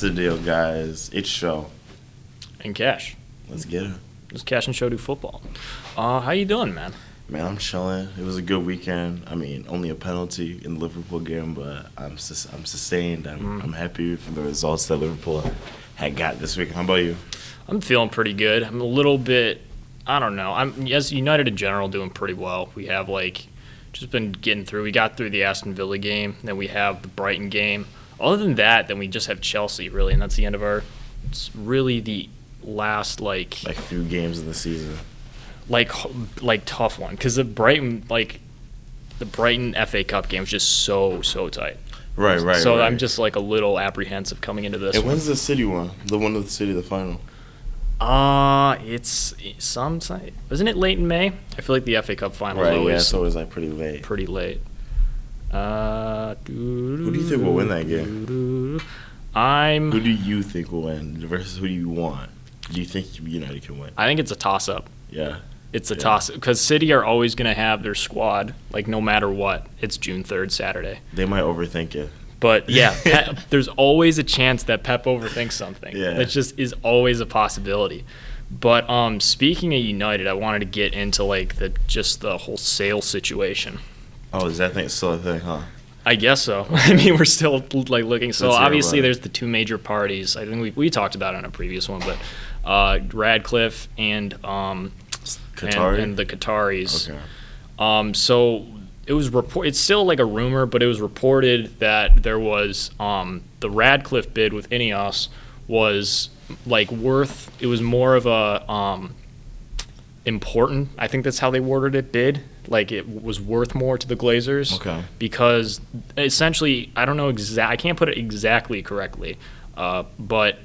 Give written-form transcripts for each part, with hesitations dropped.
What's the deal, guys? It's Show. And Cash. Let's get it. It's Cash and Show do football. How you doing, man? Man, I'm chilling. It was a good weekend. I mean, only a penalty in the Liverpool game, but I'm sustained. I'm happy for the results that Liverpool had got this week. How about you? I'm feeling pretty good. I'm a little bit, I don't know. As United in general doing pretty well. We have just been getting through. We got through the Aston Villa game, then we have the Brighton game. Other than that, then we just have Chelsea, really, and that's the end of our. It's really the last few games of the season. Tough one, because the Brighton FA Cup game was just so tight. Right. So I'm just a little apprehensive coming into this. And when's the City one? The one with the City, the final. It's some site. Wasn't it late in May? I feel like the FA Cup final is always. Yeah, it's always pretty late. Pretty late. Who do you think will win that game? Who do you think will win versus who do you want? Do you think United can win? I think it's a toss-up. Yeah. It's a toss-up because City are always going to have their squad, no matter what. It's June 3rd, Saturday. They might overthink it. But, yeah, there's always a chance that Pep overthinks something. Yeah. That just is always a possibility. But speaking of United, I wanted to get into, the whole sale situation. Oh, is that thing still a thing, huh? I guess so. I mean, we're still looking. So obviously, there's the two major parties. I think we talked about it on a previous one, but Radcliffe and Qatari? and the Qataris. Okay. So it was It's still a rumor, but it was reported that there was the Radcliffe bid with Ineos was worth. It was more of a important. I think that's how they worded it. Bid. It was worth more to the Glazers. Okay. Because essentially, I don't know I can't put it exactly correctly, but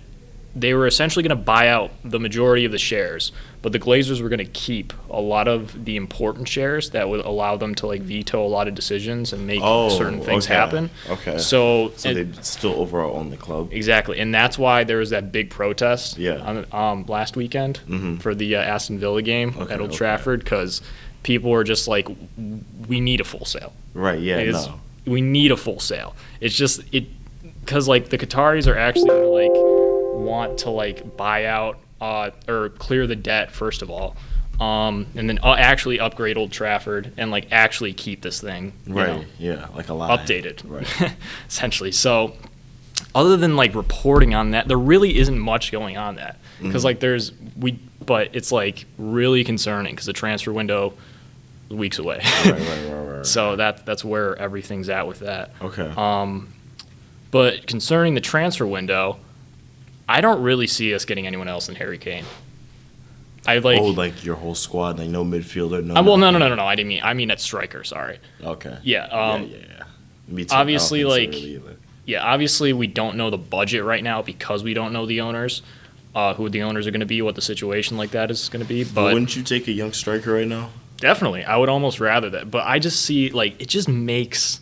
they were essentially going to buy out the majority of the shares, but the Glazers were going to keep a lot of the important shares that would allow them to veto a lot of decisions and make certain things happen. Okay. So they still overall own the club. Exactly, and that's why there was that big protest. Yeah. On last weekend for the Aston Villa game at Old Trafford, because people were just we need a full sale. Right. Yeah. We need a full sale. It's just because the Qataris are actually going to want to buy out or clear the debt first of all, and then actually upgrade Old Trafford and actually keep this thing right. Yeah, a lot updated, right. Essentially. So other than reporting on that, there really isn't much going on that because but it's really concerning because the transfer window is weeks away. Right. So that's where everything's at with that. Okay. But concerning the transfer window, I don't really see us getting anyone else than Harry Kane. Your whole squad, no midfielder, no. No. I mean at striker. Sorry. Okay. Yeah. Yeah. Me too. Obviously, really obviously we don't know the budget right now because we don't know the owners, who the owners are going to be, what the situation like that is going to be. But wouldn't you take a young striker right now? Definitely, I would almost rather that. But I just see it just makes.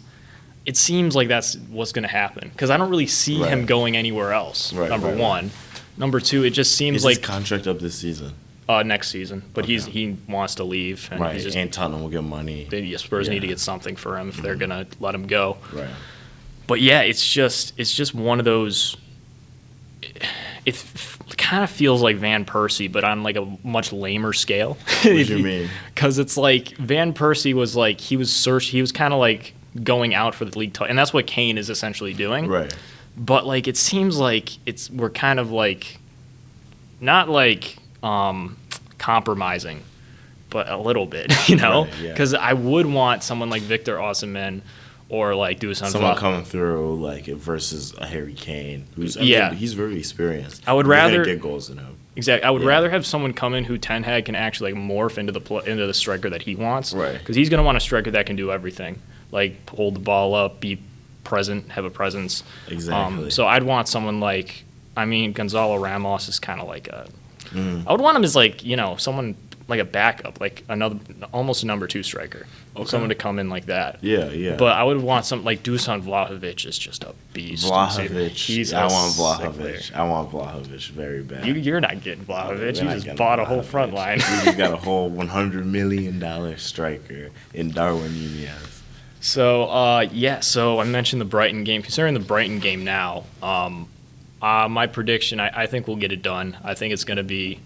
It seems like that's what's going to happen because I don't really see him going anywhere else. Number one. Number two, it just seems his contract up this season. Next season, but he wants to leave. And and Tottenham will get money. Spurs need to get something for him if they're going to let him go. Right. But yeah, it's just one of those. It kind of feels like Van Persie, but on a much lamer scale. What do you mean? Because it's Van Persie was he was kind of going out for the league title, and that's what Kane is essentially doing. Right. But it seems we're kind of not compromising, but a little bit, because I would want someone like Victor Osimhen or Dusan someone coming through versus a Harry Kane who's he's very experienced. I would rather get goals in him. Exactly. I would rather have someone come in who Ten Hag can actually morph into the striker that he wants. Right. Because he's going to want a striker that can do everything, hold the ball up, be present, have a presence. Exactly. So I'd want someone Gonzalo Ramos is kind of I would want him as someone a backup, almost a number 2 striker. Okay. Someone to come in like that. Yeah. But I would want some Dusan Vlahovic is just a beast. Vlahovic. I want Vlahovic very bad. You're not getting Vlahovic. You just bought a whole front line. You just got a whole $100 million striker in Darwin Nunez. So, so I mentioned the Brighton game. Considering the Brighton game now, My prediction, I think we'll get it done. I think it's going to be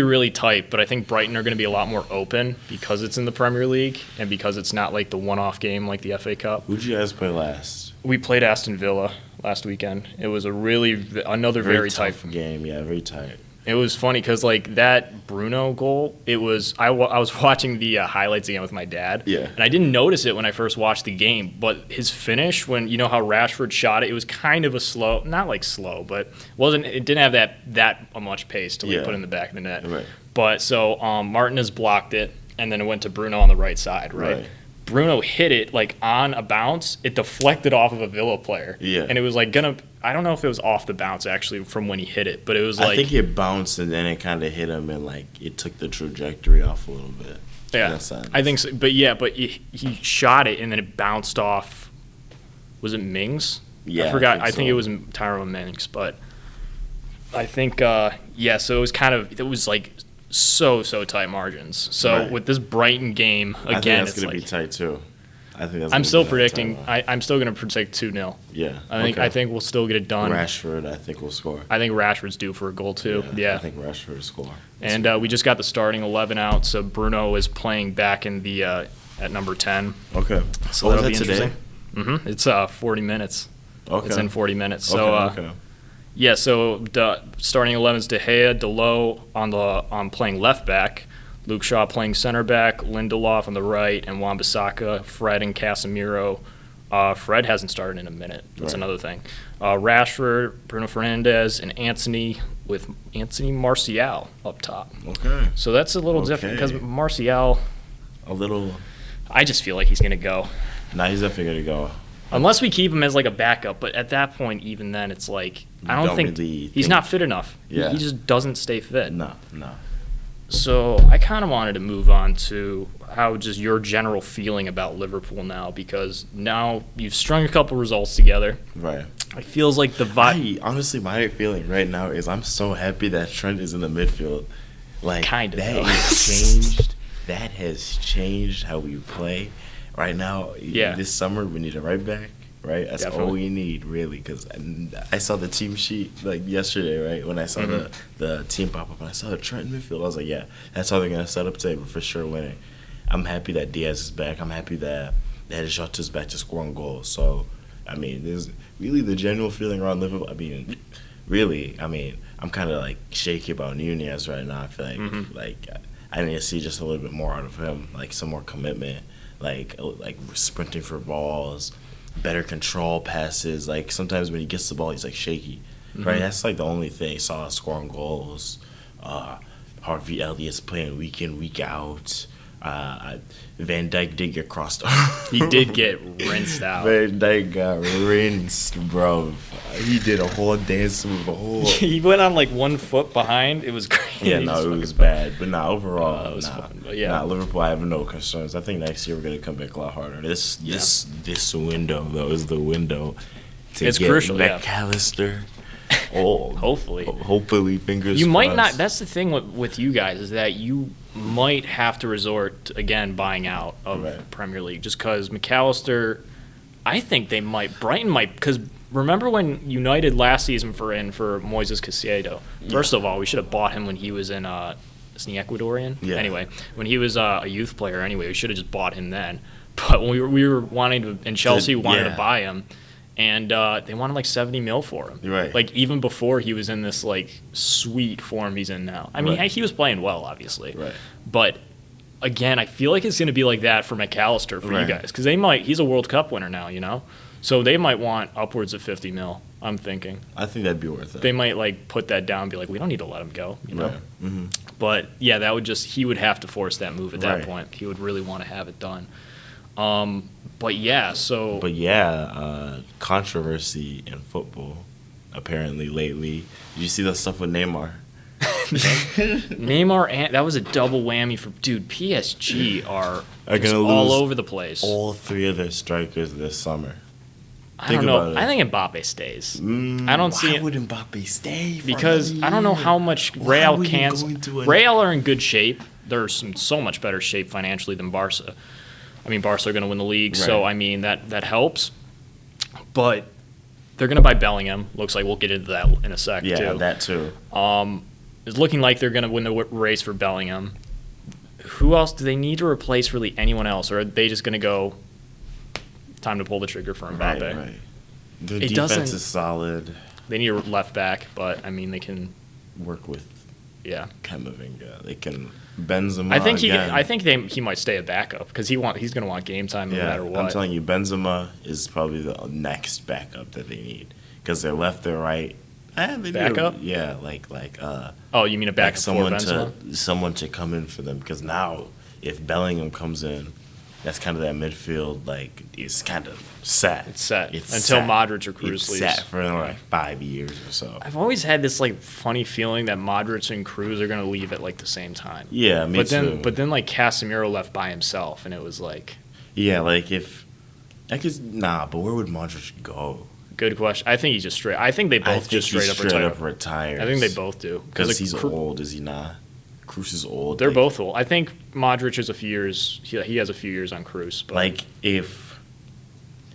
really tight, but I think Brighton are going to be a lot more open because it's in the Premier League and because it's not like the one-off game like the FA Cup. Who'd you guys play last? We played Aston Villa last weekend. It was another very tight game. Yeah, very tight. It was funny because like that Bruno goal, I was watching the highlights again with my dad. Yeah. And I didn't notice it when I first watched the game, but his finish, when you know how Rashford shot it, it was kind of a slow, not like slow, but it didn't have that much pace to put in the back of the net. Right. But so Martinez blocked it, and then it went to Bruno on the right side, right? Bruno hit it like on a bounce. It deflected off of a Villa player. Yeah. And it was like I don't know if it was off the bounce actually from when he hit it, but it was like. I think it bounced and then it kind of hit him and like it took the trajectory off a little bit. Yeah. I think so. But he shot it and then it bounced off. Was it Mings? Yeah. I forgot. I think it was Tyrone Mings, but I think, so it was like so tight margins. So with this Brighton game again, I think that's going to be tight too. I'm still predicting. I'm still going to predict 2-0. Yeah. I think we'll still get it done. Rashford, I think will score. I think Rashford's due for a goal too. Yeah. I think Rashford will score. And we just got the starting 11 out, so Bruno is playing back in the at number 10. Okay. So that'll be interesting. Mm-hmm. It's 40 minutes. Okay. It's in 40 minutes. So yeah. So the starting 11 is De Gea, Delot playing left back. Luke Shaw playing center back, Lindelof on the right, and Wan-Bissaka, Fred, and Casemiro. Fred hasn't started in a minute. That's another thing. Rashford, Bruno Fernandes, and Anthony with Anthony Martial up top. Okay. So that's a little different because Martial. I just feel like he's going to go. Nah, he's definitely going to go. Unless we keep him as like a backup, but at that point, even then, it's like I don't think he's not fit enough. Yeah. He just doesn't stay fit. No. So I kind of wanted to move on to how just your general feeling about Liverpool now, because now you've strung a couple results together. Right. It feels like the vibe. Honestly, my feeling right now is I'm so happy that Trent is in the midfield. Like kind of that has changed. That has changed how we play. Right now, this summer we need a right back. Right, that's all we need, really. Because I saw the team sheet like yesterday, right? When I saw the team pop up, and I saw the Trent midfield, I was like, yeah, that's how they're gonna set up today. But for sure, winning. I'm happy that Diaz is back. I'm happy that Jota's back to scoring goals. So, I mean, there's really the general feeling around Liverpool. I mean, I'm kind of like shaky about Nunez right now. I feel like I need to see just a little bit more out of him, like some more commitment, like sprinting for balls. Better control passes. Like sometimes when he gets the ball, he's like shaky. Right, that's like the only thing. Salah scoring goals. Harvey Elliott's playing week in, week out. Van Dijk did get crossed off. He did get rinsed out. Van Dijk got rinsed, bro. He did a whole dance move. He went on like 1 foot behind. It was crazy. Yeah, no, it was bad. But overall, it was fun. But Liverpool, I have no concerns. I think next year we're gonna come back a lot harder. This window though is the window to it's get crucial. McAllister. Hopefully, fingers. You crossed. might not. That's the thing with you guys is that you might have to resort to, again, buying out of Premier League just because McAllister. I think they might. Brighton might because remember when United last season for Moises Caicedo. First of all, we should have bought him when he was in. Isn't he Ecuadorian? Yeah. Anyway, when he was a youth player, anyway, we should have just bought him then. But when we were wanting to, and Chelsea wanted to buy him. And they wanted like 70 mil for him. Right. Like even before he was in this like sweet form he's in now. I mean, he was playing well, obviously. Right. But again, I feel like it's going to be like that for McAllister for you guys because he's a World Cup winner now, you know. So they might want upwards of 50 mil. I'm thinking. I think that'd be worth it. They might like put that down and be like, we don't need to let him go, you know. Right. Mm-hmm. But yeah, he would have to force that move at that point. He would really want to have it done. Controversy in football, apparently lately. Did you see that stuff with Neymar? Neymar, and that was a double whammy for PSG are just all over the place. All 3 of their strikers this summer. I don't know. I think Mbappe stays. I don't see it. Why would Mbappe stay? Because I don't know how much Real can. Real are in good shape. They're so much better shape financially than Barca. I mean, Barca are going to win the league, so I mean that helps. But They're going to buy Bellingham. Looks like we'll get into that in a sec, too. Yeah, that too. It's looking like they're going to win the race for Bellingham. Who else? Do they need to replace really anyone else? Or are they just going to go, time to pull the trigger for Mbappe? Right. Their defense is solid. They need a left back, but, I mean, they can work with Camavinga. They can Benzema. I think he might stay a backup because he's going to want game time no matter what. I'm telling you, Benzema is probably the next backup that they need because they're left, they're right. Backup? Oh, you mean a backup for Benzema? Someone to come in for them because now if Bellingham comes in, that's kind of that midfield. Like it's kind of set. It's set until Modric or Kroos leaves. It's set for like 5 years or so. I've always had this like funny feeling that Modric and Kroos are going to leave at like the same time. Yeah, me too. But then like Casemiro left by himself, and it was like. Yeah, like if. But where would Modric go? Good question. I think he's just straight. I think they both just straight up retire. I think they both do because he's old, is he not? Kroos is old. They're both old. I think Modric is a few years. He has a few years on Kroos. But like if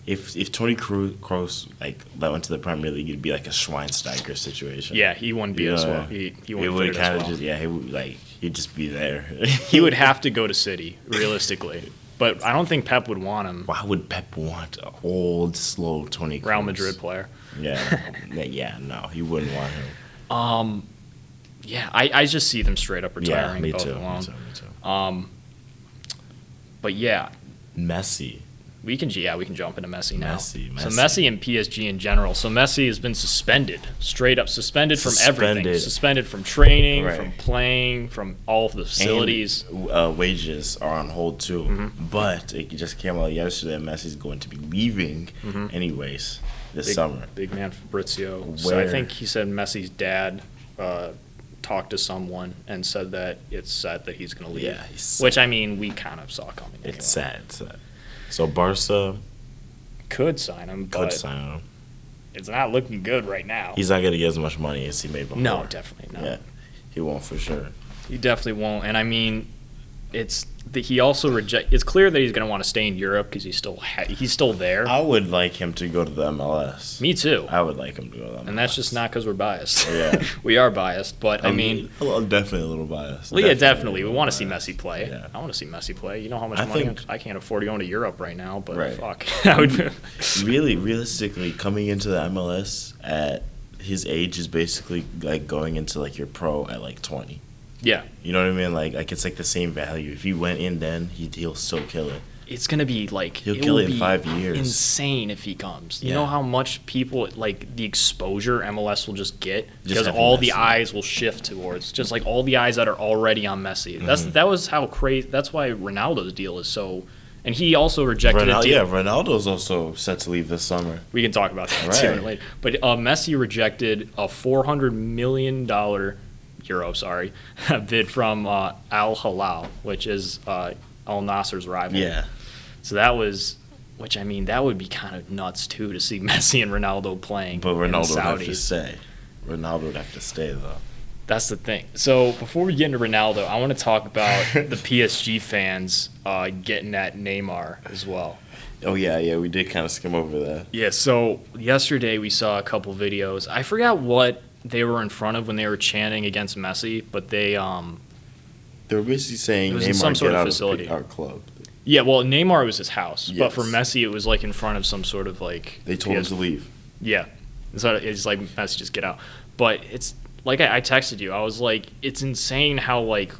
Toni Kroos that went to the Premier League, it'd be like a Schweinsteiger situation. Yeah, he wouldn't be as well. He wouldn't fit as well. He'd just be there. He would have to go to City realistically. But I don't think Pep would want him. Why would Pep want an old, slow Toni Kroos? Real Madrid player. Yeah. No, he wouldn't want him. Yeah, I just see them straight up retiring. Yeah, me both too. alone. But yeah, Messi. We can jump into Messi now. Messi. So Messi and PSG in general. So Messi has been suspended, straight up suspended from everything. Suspended from training, from playing, from all of the facilities. And, wages are on hold too. Mm-hmm. But it just came out yesterday that Messi's going to be leaving anyways this summer. Big man Fabrizio. So I think he said Messi's dad talked to someone and said that it's set that he's going to leave. Yeah, which, I mean, we kind of saw coming. It's sad. So Barca could sign him, but it's not looking good right now. He's not going to get as much money as he made before. No, definitely not. Yeah, he won't for sure. He definitely won't. And I mean, he also it's clear that he's going to want to stay in Europe because he's still there. I would like him to go to the MLS. Me too. I would like him to go to the MLS. And that's just not because we're biased. Yeah. We are biased, but I'm definitely a little biased. Well, yeah, definitely. We want to see Messi play. Yeah. I want to see Messi play. You know how much money I can't afford going to Europe right now, but fuck. Really, realistically, coming into the MLS at his age is basically like going into like your pro at like 20. Yeah. You know what I mean? Like it's like the same value. If he went in then, he'll still kill it. It's going to be like... He'll kill it in 5 years. Insane if he comes. You know how much people, like, the exposure MLS will just get? Because all the eyes will shift towards... Just like all the eyes that are already on Messi. That was how crazy... That's why Ronaldo's deal is so... And he also rejected a deal. Yeah, Ronaldo's also set to leave this summer. We can talk about that sooner or later. But Messi rejected a $400 million... bid from Al Hilal, which is Al Nasser's rival. Yeah. So that was, which I mean, that would be kind of nuts too to see Messi and Ronaldo playing. But Ronaldo would have to stay. Ronaldo would have to stay though. That's the thing. So before we get into Ronaldo, I want to talk about the PSG fans getting at Neymar as well. Oh yeah, we did kind of skim over that. Yeah. So yesterday we saw a couple videos. I forgot what they were in front of when they were chanting against Messi, but they were basically saying Neymar some sort of facility. Our club. Yeah, well, Neymar was his house, but for Messi, it was like in front of some sort of like. They told him to leave. Yeah, so it's like Messi, just get out. But it's like I texted you. I was like, it's insane how like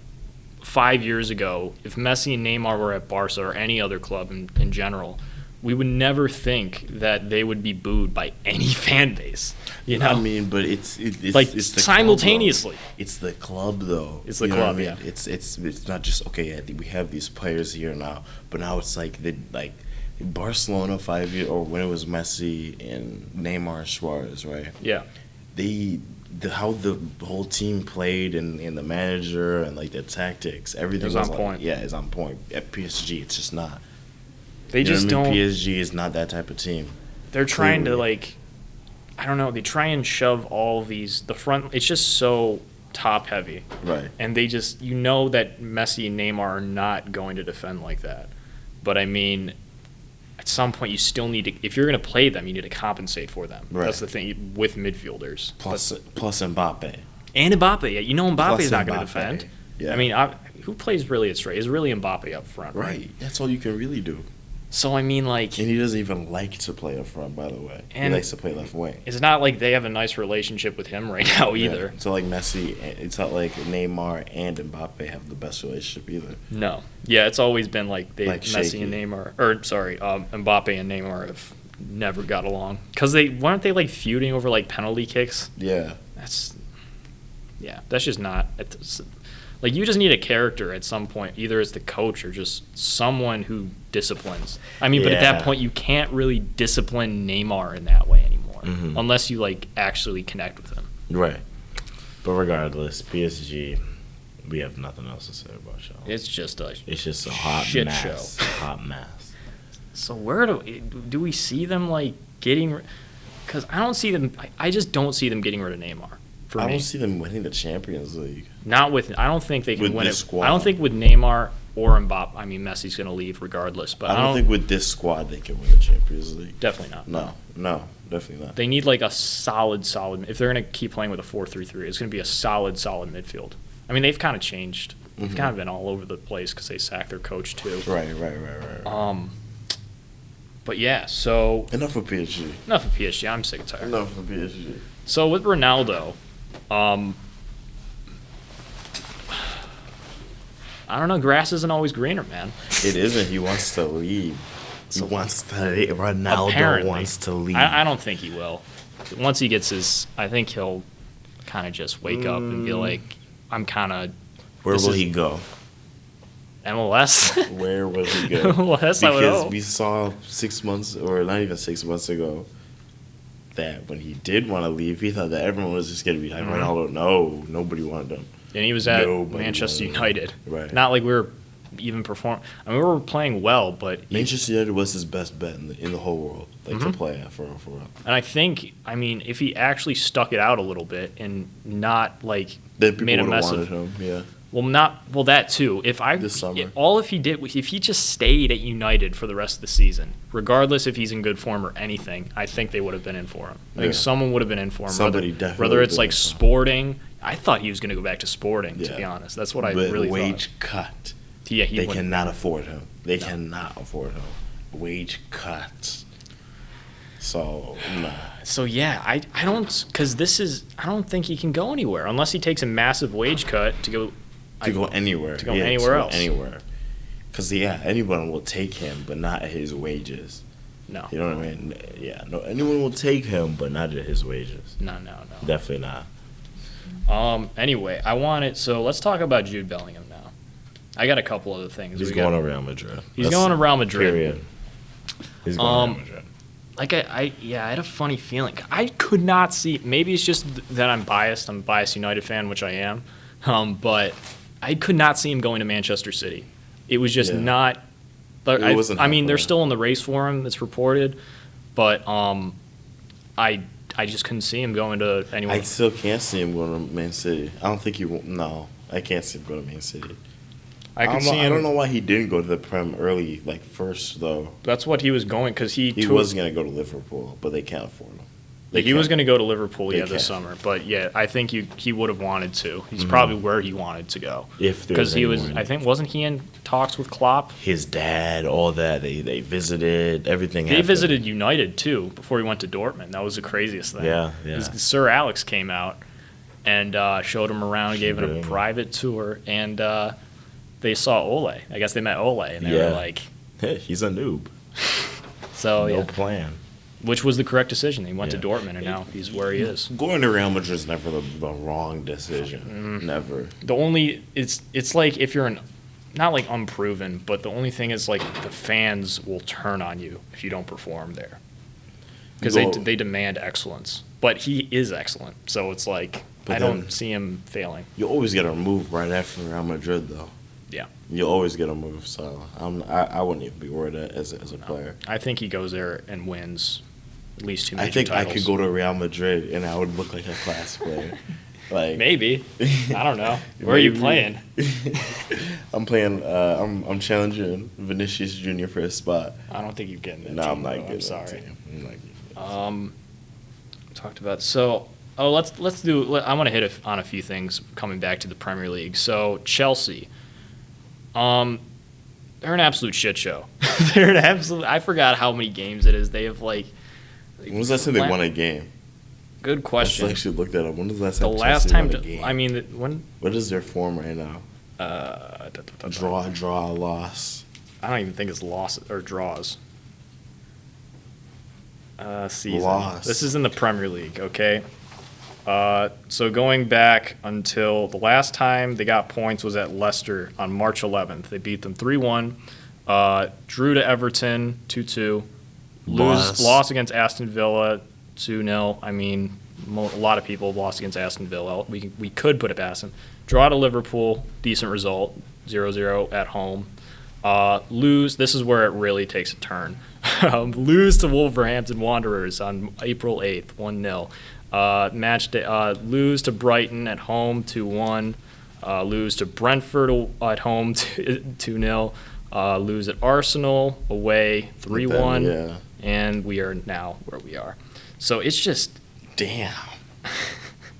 5 years ago, if Messi and Neymar were at Barca or any other club in general, we would never think that they would be booed by any fan base. You know, I mean, but it's like it's the simultaneously. It's the club, though. It's the club, yeah. It's not just okay. We have these players here now, but now it's like Barcelona 5 years, or when it was Messi and Neymar and Suarez, right? Yeah. How the whole team played and the manager and like the tactics, everything was on point. Yeah, it's on point. At PSG, it's just not. They just don't. PSG is not that type of team. They're trying to like, I don't know. They try and shove all these the front. It's just so top heavy, right? And they just that Messi and Neymar are not going to defend like that. But I mean, at some point you still need to, if you're going to play them, you need to compensate for them. Right. That's the thing with midfielders. Plus Mbappe. And Mbappe. You know Mbappe's not going to defend. Yeah. I mean, who plays really at straight? It's really Mbappe up front, right? That's all you can really do. So, I mean, like... And he doesn't even like to play up front, by the way. He likes to play left wing. It's not like they have a nice relationship with him right now either. Yeah. So, like Messi, it's not like Neymar and Mbappe have the best relationship either. No. Yeah, it's always been like Messi shaky. and Neymar... Mbappe and Neymar have never got along. Because weren't they, like, feuding over, like, penalty kicks? Yeah. That's just not... Like, you just need a character at some point, either as the coach or just someone who disciplines. I mean, but at that point, you can't really discipline Neymar in that way anymore, unless you, like, actually connect with him. Right. But regardless, PSG, we have nothing else to say about y'all. It's just a hot shit mess. show. Hot mess. So where do we see them, like, getting... Because I don't see them... I just don't see them getting rid of Neymar. I don't see them winning the Champions League. I don't think they can win it. Squad. I don't think with Neymar or Mbappe. I mean, Messi's going to leave regardless. But I don't think with this squad they can win the Champions League. Definitely not. No, definitely not. They need like a solid. If they're going to keep playing with a 4-3-3, it's going to be a solid midfield. I mean, they've kind of changed. They've kind of been all over the place because they sacked their coach too. Right. But yeah, so enough of PSG. I'm sick and tired. Enough of PSG. So with Ronaldo. I don't know. Grass isn't always greener, man. It isn't. He wants to leave. Ronaldo apparently, wants to leave. I don't think he will. Once he gets I think he'll kind of just wake up and be like, I'm kind of... Where will he go? MLS? Where will he go? MLS, because we saw 6 months, or not even 6 months ago, that when he did want to leave, he thought that everyone was just going to be like, Ronaldo, no, nobody wanted him. And he was at Manchester United. Right. Not like we were even performing. I mean, we were playing well, but... Manchester United was his best bet in the whole world, to play at for real. And I think, I mean, if he actually stuck it out a little bit and not, like, then made a mess of him, yeah. Well, that too. This summer. If he just stayed at United for the rest of the season, regardless if he's in good form or anything, I think they would have been in for him. I think someone would have been in for him. Whether it's like Sporting, I thought he was going to go back to Sporting. To be honest, that's what I really thought. Wage cut. Yeah, they cannot afford him. They cannot afford him. Wage cuts. So no. So yeah, I don't, because I don't think he can go anywhere unless he takes a massive wage cut to go. Go anywhere. To go anywhere else. Anywhere. Because, anyone will take him, but not at his wages. No. You know what I mean? Yeah. No, anyone will take him, but not at his wages. No. Definitely not. Anyway, so let's talk about Jude Bellingham now. I got a couple other things. He's going to Real Madrid. He's going to Real Madrid. Period. He's going to Real Madrid. Like, I had a funny feeling. I could not see, maybe it's just that I'm biased. I'm a biased United fan, which I am. But I could not see him going to Manchester City. It was just not. I mean, they're still in the race for him. It's reported, but I just couldn't see him going to anyone. I still can't see him going to Man City. I don't think he will. No, I can't see him going to Man City. I don't know why he didn't go to the Prem early, like first though. That's what he was going because he was going to go to Liverpool, but they can't afford him. He was going to go to Liverpool this summer, but I think he would have wanted to. He's probably where he wanted to go. Because he was, I think, wasn't he in talks with Klopp? His dad, all that. They visited, everything. They visited United too before he went to Dortmund. That was the craziest thing. Yeah. Sir Alex came out and showed him around, gave him a private tour, and they saw Ole. I guess they met Ole, and they were like, "Hey, he's a noob." So no plan. Which was the correct decision. He went to Dortmund, and now he's where he is. Going to Real Madrid is never the wrong decision. Never. It's like if you're not like unproven, but the only thing is like the fans will turn on you if you don't perform there. Because they demand excellence. But he is excellent, so it's like I don't see him failing. You always get a move right after Real Madrid, though. Yeah. You always get a move, so I wouldn't even be worried as a player. I think he goes there and wins at least 2 major titles. I could go to Real Madrid and I would look like a class player. Like maybe. I don't know. Where are you playing? I'm playing. I'm challenging Vinicius Jr. for a spot. I don't think you're getting that. No, I'm not getting. I'm sorry. I'm Talked about so. Oh, let's do. I want to hit on a few things coming back to the Premier League. So Chelsea, they're an absolute shit show. They're an absolute. I forgot how many games it is. They have like. When was the last time they won a game? Good question. I actually looked that up. When was the last time? The last time. won a game? I mean, when. What is their form right now? Draw, loss. I don't even think it's loss or draws. Season. Loss. This is in the Premier League, okay? So going back until the last time they got points was at Leicester on March 11th. They beat them 3-1. Drew to Everton 2-2. Loss against Aston Villa 2-0. I mean, a lot of people have lost against Aston Villa. We could put it past them. Draw to Liverpool, decent result, 0-0 at home. Lose. This is where it really takes a turn. Lose to Wolverhampton Wanderers on April 8th, 1-0. Match day. Lose to Brighton at home, 2-1. Lose to Brentford at home, 2-0. Lose at Arsenal away, 3-1. Yeah. And we are now where we are. So it's just damn.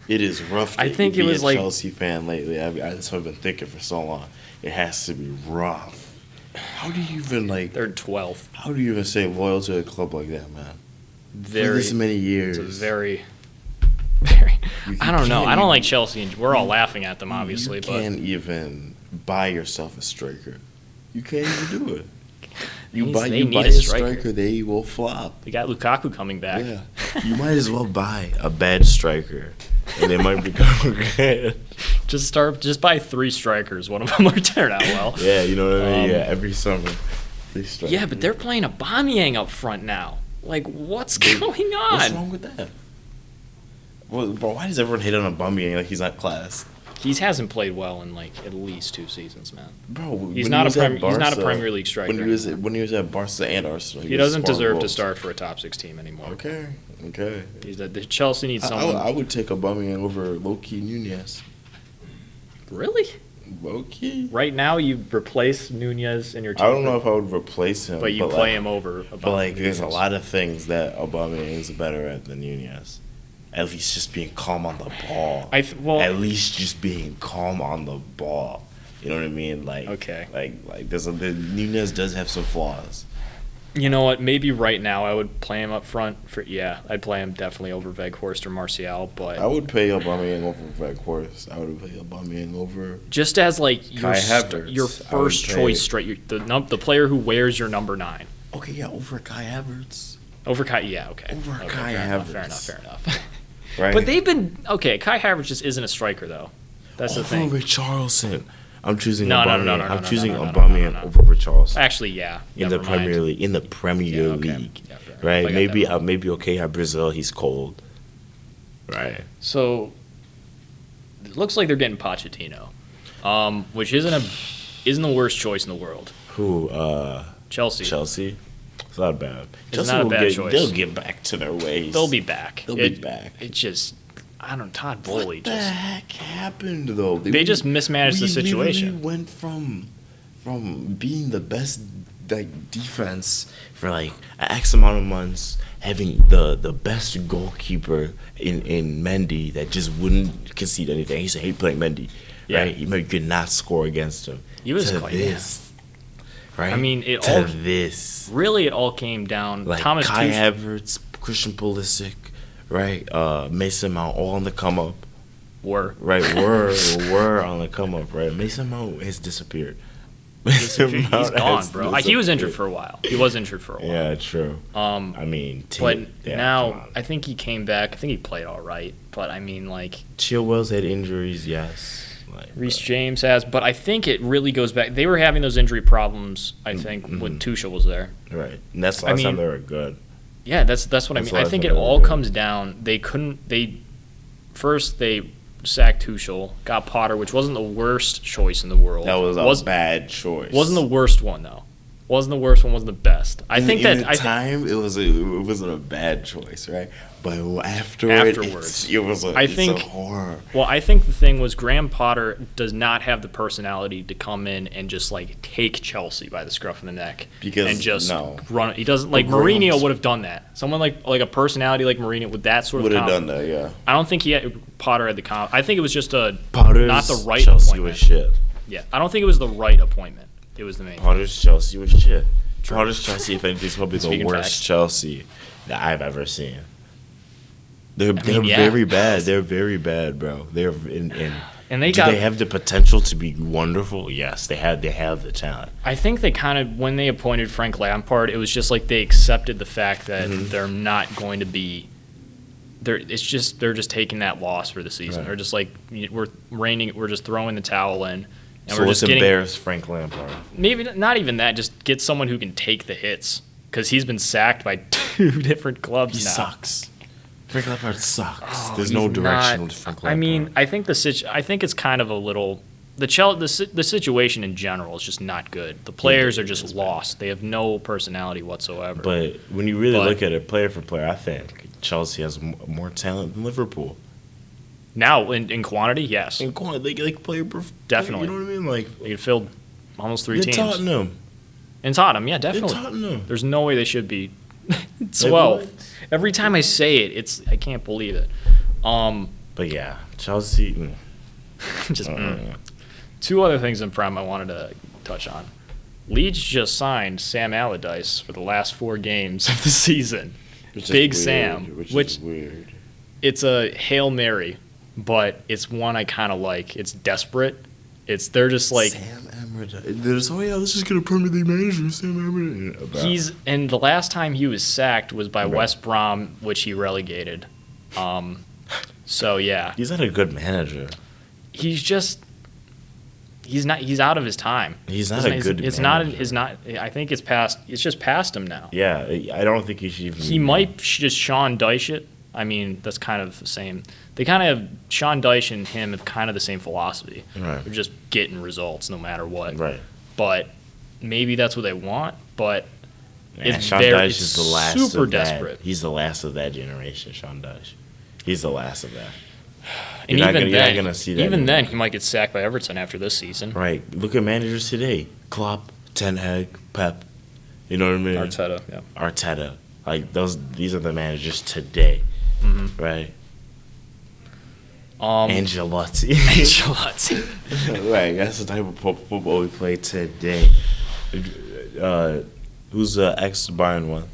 It is rough. I think it was a like Chelsea fan lately. That's what I've been thinking for so long. It has to be rough. How do you even like? They're 12th. How do you even stay loyal to a club like that, man? Very. For this many years. It's a very. I don't know. I don't like Chelsea. And we're all laughing at them, obviously. You can't even buy yourself a striker. You can't even do it. You buy a striker, they will flop. They got Lukaku coming back. Yeah. You might as well buy a bad striker, and they might become good. Just buy 3 strikers. One of them will turn out well. Yeah, you know what I mean? Yeah, every summer. 3 strikers. Yeah, but they're playing Aubameyang up front now. Like, what's going on? What's wrong with that? Well, bro, why does everyone hate on Aubameyang like he's not class? He hasn't played well in like at least 2 seasons, man. Bro, he's not a Premier League striker. When he was at Barca and Arsenal, he doesn't deserve to start for a top 6 team anymore. Okay. The Chelsea needs someone. I would take Aubameyang over low-key Nunez. Really? Low-key? Right now, you replace Nunez in your team. I don't know if I would replace him, but you play him over. But like, there's a lot of things that Aubameyang is better at than Nunez. At least just being calm on the ball. At least just being calm on the ball. You know what I mean? Like, okay. Like Nunez does have some flaws. You know what? Maybe right now I would play him up front. I'd play him definitely over Weghorst or Martial. But I would play Aubameyang over Weghorst. I would play Aubameyang over just as like your first choice straight. The player who wears your number 9. Okay, yeah, over Kai Havertz. Over Kai Havertz. Fair enough. Right. But they've been okay. Kai Havertz just isn't a striker though. That's the thing. Over Richarlison. I'm choosing Aubameyang. No, I'm choosing Aubameyang over Richarlison. Actually, yeah. In the Premier League. Yeah, right? Maybe okay at Brazil he's cold. Right. So it looks like they're getting Pochettino. Which isn't the worst choice in the world. Who? Chelsea. It's not bad. It's not a bad choice. They'll get back to their ways. They'll be back. It's just, I don't know, Todd Bowley. What the heck happened, though? They just mismanaged the situation. We went from being the best defense for like X amount of months, having the best goalkeeper in Mendy that just wouldn't concede anything. I used to hate playing Mendy. Yeah. Right? You could not score against him. He was quite right? I mean, it all came down. Like Thomas Kai Havertz, Christian Pulisic, right? Mason Mount, all on the come up. Were on the come up, right? Mason Mount has disappeared. He's gone, bro. He was injured for a while. Yeah, true. I mean, now I think he came back. I think he played all right, but I mean, like Chilwell's had injuries, yes. Reece James has, but I think it really goes back. They were having those injury problems, I think, when Tuchel was there. Right, and that's the last time they were good. Yeah, that's what I mean. I think it all comes down. They sacked Tuchel, got Potter, which wasn't the worst choice in the world. That was a bad choice. Wasn't the worst one though. Wasn't the worst one, wasn't the best. I think that at the time it wasn't a bad choice, right? But afterwards, it was a horror. Well, I think the thing was Graham Potter does not have the personality to come in and just like take Chelsea by the scruff of the neck and just run. He doesn't like Mourinho would have done that. Someone like a personality like Mourinho with that sort of would have done that. Yeah. I don't think Potter had the I think it was just not the right Chelsea appointment. Was shit. Yeah, I don't think it was the right appointment. It was the main. Potter's Chelsea was shit. Potter's Chelsea, if anything, is probably the worst Chelsea that I've ever seen. They're very bad. They're very bad, bro. They're and they have the potential to be wonderful? Yes, they have the talent. I think they kind of, when they appointed Frank Lampard, it was just like they accepted the fact that they're not going to be. They're just taking that loss for the season. Right. They're just like we're just throwing the towel in. And so let's embarrass Frank Lampard. Maybe not even that. Just get someone who can take the hits because he's been sacked by 2 different clubs now. He sucks. Frank Lampard sucks. There's no direction with Frank Lampard. I mean, I think it's kind of a little the situation in general is just not good. The players are just lost. They have no personality whatsoever. But when you really look at it player for player, I think Chelsea has more talent than Liverpool. Now, in quantity, yes. In quantity, they play definitely. You know what I mean? Like they could fill almost 3 teams. Tottenham. In Tottenham, yeah, definitely. In Tottenham. There's no way they should be 12. Every time I say it, I can't believe it. But yeah, Chelsea. Just 2 other things in Prem I wanted to touch on. Leeds just signed Sam Allardyce for the last 4 games of the season. Big Sam, which is weird. It's a Hail Mary, but it's one I kind of like. It's desperate. They're just like Sam Allardyce. This is gonna Premier League manager Sam Allardyce. And the last time he was sacked was by West Brom, which he relegated. So yeah, he's not a good manager. He's out of his time. He's not a good manager. I think it's past. It's just past him now. Yeah, I don't think he should even. He might just Sean Dyche it. I mean, that's kind of the same. They kind of have Sean Dyche and him have kind of the same philosophy. Right. They're just getting results no matter what. Right. But maybe that's what they want. But Sean Dyche is the last. Super desperate. He's the last of that generation. Sean Dyche. He's the last of that. And you're not gonna see that. Even then, he might get sacked by Everton after this season. Right. Look at managers today: Klopp, Ten Hag, Pep. You know what I mean? Arteta. Yeah. Arteta. Like these are the managers today. Mm-hmm. Right. Ancelotti. Right. That's the type of football we play today. Who's the ex-Bayern one?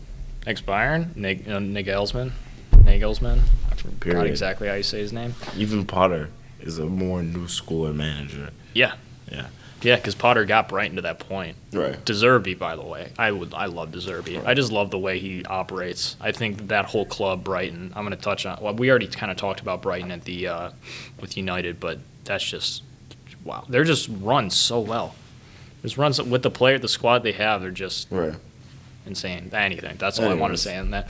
Ex-Bayern? Nagelsmann. I forgot exactly how you say his name. Even Potter is a more new schooler manager. Yeah. Yeah. Yeah, because Potter got Brighton to that point. Right. De Zerbi, by the way. I love De Zerbi. Right. I just love the way he operates. I think that whole club, Brighton, I'm going to touch on. Well, we already kind of talked about Brighton at the with United, but that's just, wow. They're just run so well. Just runs with the squad they have, they're just insane. Anything. That's all I wanted to say on that.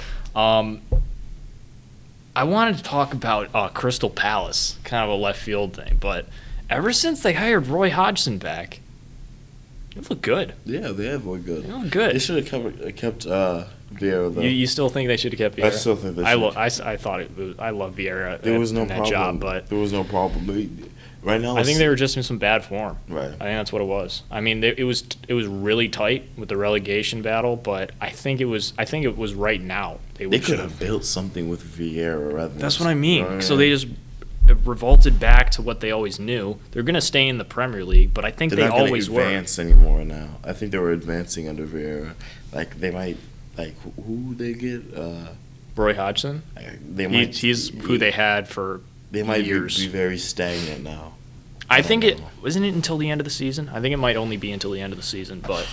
I wanted to talk about Crystal Palace, kind of a left field thing, but ever since they hired Roy Hodgson back, they look good. Yeah, they have looked good. They look good. They should have kept Vieira, though. You still think they should have kept Vieira? I still think they should. I thought it was. I love Vieira. There was no problem. That job, but there was no problem. Right now, I think they were just in some bad form. Right. I think that's what it was. I mean, it was really tight with the relegation battle, but I think it was right now. They could have built something with Vieira rather than. That's what I mean. Right. So they just revolted back to what they always knew. They're going to stay in the Premier League, but I think they always were. They're not going to advance anymore now. I think they were advancing under Vieira. Like they might, who they get? Roy Hodgson. He's who they had for. They might years. Be very stagnant now. I think wasn't it until the end of the season. I think it might only be until the end of the season, but.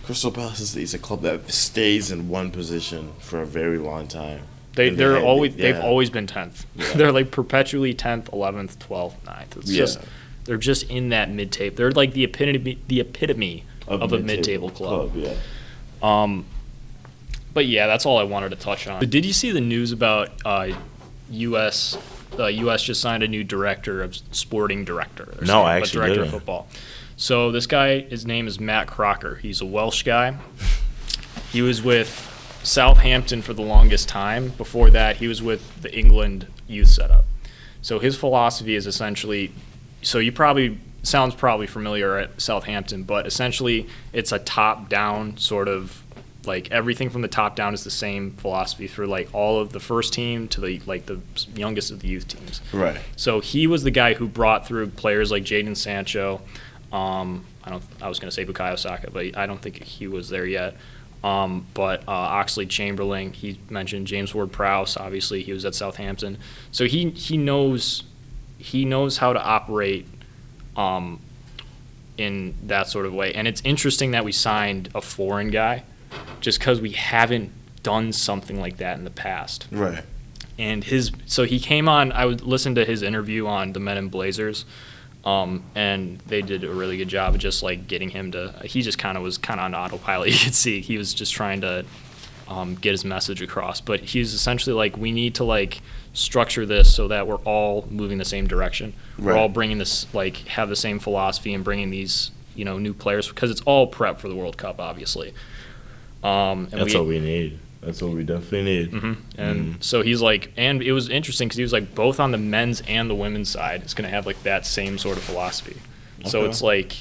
Crystal Palace is a club that stays in one position for a very long time. They've always been 10th. Yeah. They're like perpetually 10th, 11th, 12th, 9th. It's just they're just in that mid-table. They're like the epitome of a mid-table club. Yeah. But yeah, that's all I wanted to touch on. But did you see the news about U.S. just signed a new sporting director? No, I actually director didn't. of football. So this guy, his name is Matt Crocker. He's a Welsh guy. He was with Southampton for the longest time. Before that, he was with the England youth setup. So his philosophy is essentially, so you probably, sounds probably familiar at Southampton, but essentially it's a top-down sort of, like everything from the top down is the same philosophy for like all of the first team to the like the youngest of the youth teams. Right. So he was the guy who brought through players like Jadon Sancho. I was going to say Bukayo Saka, but I don't think he was there yet. But Oxlade-Chamberlain, he mentioned James Ward-Prowse. Obviously, he was at Southampton. So he knows how to operate in that sort of way. And it's interesting that we signed a foreign guy, just because we haven't done something like that in the past. Right. And so he came on, I would listen to his interview on the Men in Blazers, and they did a really good job of just like getting him to, he just was kind of on autopilot. You could see he was just trying to get his message across. But he's essentially like, we need to like structure this so that we're all moving the same direction. Right. We're all bringing this, like have the same philosophy and bringing these, new players, because it's all prep for the World Cup, obviously. That's what we need. That's what we definitely need. Mm-hmm. And so he's like, and it was interesting because he was like both on the men's and the women's side. It's going to have like that same sort of philosophy. Okay. So it's like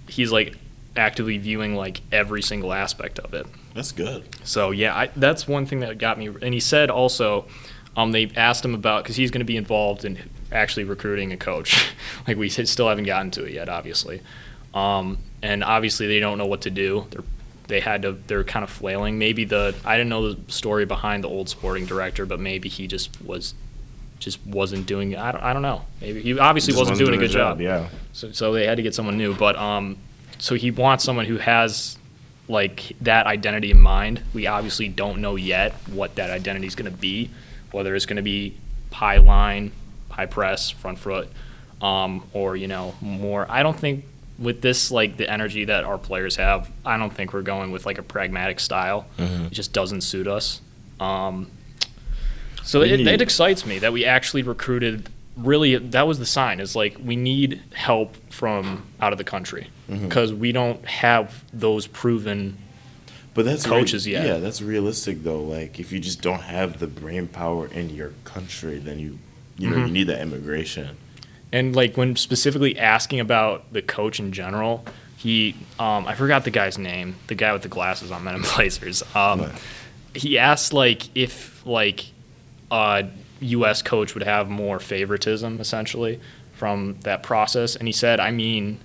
he's like actively viewing like every single aspect of it. That's good. So yeah, that's one thing that got me. And he said also, they asked him about, because he's going to be involved in actually recruiting a coach. Like we still haven't gotten to it yet, obviously. And obviously they don't know what to do. They're kind of flailing. Maybe I didn't know the story behind the old sporting director, but maybe he just wasn't doing. I don't know. Maybe he obviously wasn't doing a good job. Yeah. So they had to get someone new. But so he wants someone who has like that identity in mind. We obviously don't know yet what that identity is going to be, whether it's going to be high line, high press, front foot, or more. I don't think. With this, like the energy that our players have, I don't think we're going with like a pragmatic style. Mm-hmm. It just doesn't suit us. So it excites me that we actually recruited. Really, that was the sign. Is like we need help from out of the country because we don't have those proven. But that's coaches yet. Yeah, that's realistic though. Like if you just don't have the brain power in your country, then you need that immigration. And like when specifically asking about the coach in general, I forgot the guy's name, the guy with the glasses on Men in Blazers. He asked like if like a U.S. coach would have more favoritism essentially from that process, and he said, I mean,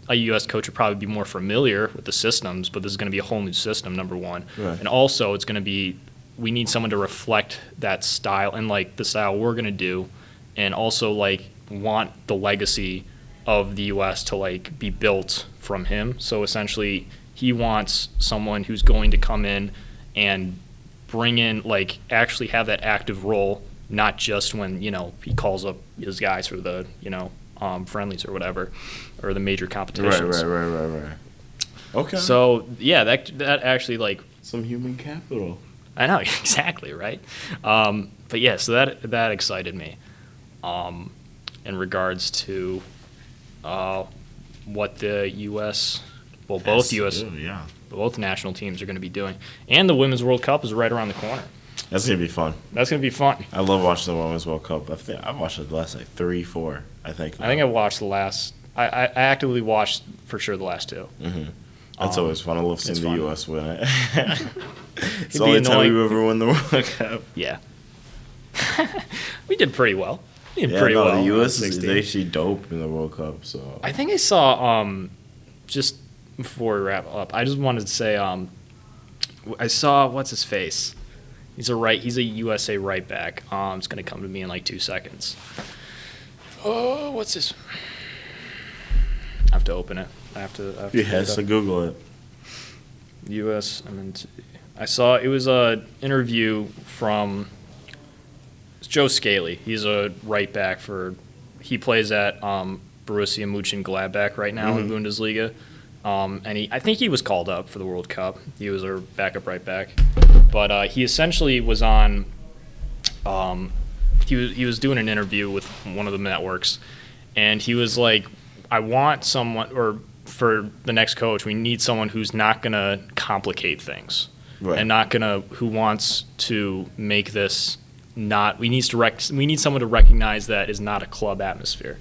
a U.S. coach would probably be more familiar with the systems, but this is going to be a whole new system, number one, right. And also it's going to be we need someone to reflect that style and like the style we're going to do, and also like want the legacy of the U.S. to like be built from him. So essentially he wants someone who's going to come in and bring in like actually have that active role, not just when he calls up his guys for the friendlies or whatever, or the major competitions. Right. Okay. So yeah, that actually like some human capital. I know, exactly, right. But yeah, so that excited me. In regards to what the U.S. Both national teams are going to be doing. And the Women's World Cup is right around the corner. That's going to be fun. I love watching the Women's World Cup. I've watched the last like 3, 4, I think. I think I watched the last – I actively watched for sure the last 2. Mm-hmm. That's always fun. I love seeing the U.S. win it. It's the only time we've ever won the World Cup. Yeah. We did pretty well. The U.S. is actually dope in the World Cup. So I think I saw just before we wrap up, I just wanted to say I saw what's his face. He's a USA right back. It's gonna come to me in like 2 seconds. Oh, what's his? I have to open it. I have to. He has to Google it. U.S. I saw it was a interview from. Joe Scaley. He's a right back he plays at Borussia Mönchengladbach right now in Bundesliga. And I think he was called up for the World Cup. He was our backup right back. But he essentially was on he was doing an interview with one of the networks, and he was like, I want someone, or for the next coach, we need someone who's not going to complicate things, and who wants to make this not. We need someone to recognize that is not a club atmosphere,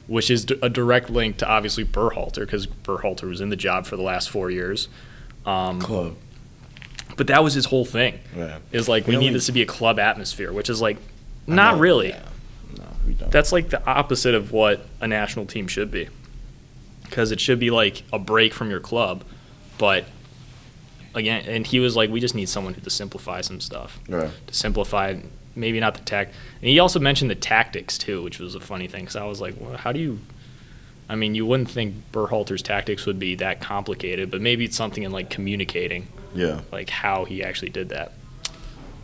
which is a direct link to obviously Berhalter, because Berhalter was in the job for the last 4 years. Club. But that was his whole thing. Yeah. Is like we need this to be a club atmosphere, which is like not really. Yeah. No, we don't. That's like the opposite of what a national team should be, because it should be like a break from your club. But again, and he was like, we just need someone to simplify some stuff. Right. To simplify, maybe not the and he also mentioned the tactics too, which was a funny thing, because I was like, well, how do you? I mean, you wouldn't think Berhalter's tactics would be that complicated, but maybe it's something in like communicating. Yeah. Like how he actually did that.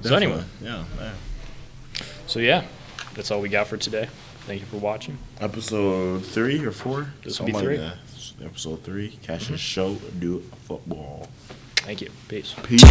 Definitely. So anyway. Yeah. So yeah, that's all we got for today. Thank you for watching. Episode 3 or 4? This will be 3. Like Episode 3. Cash's show, do football. Thank you. Peace. Peace.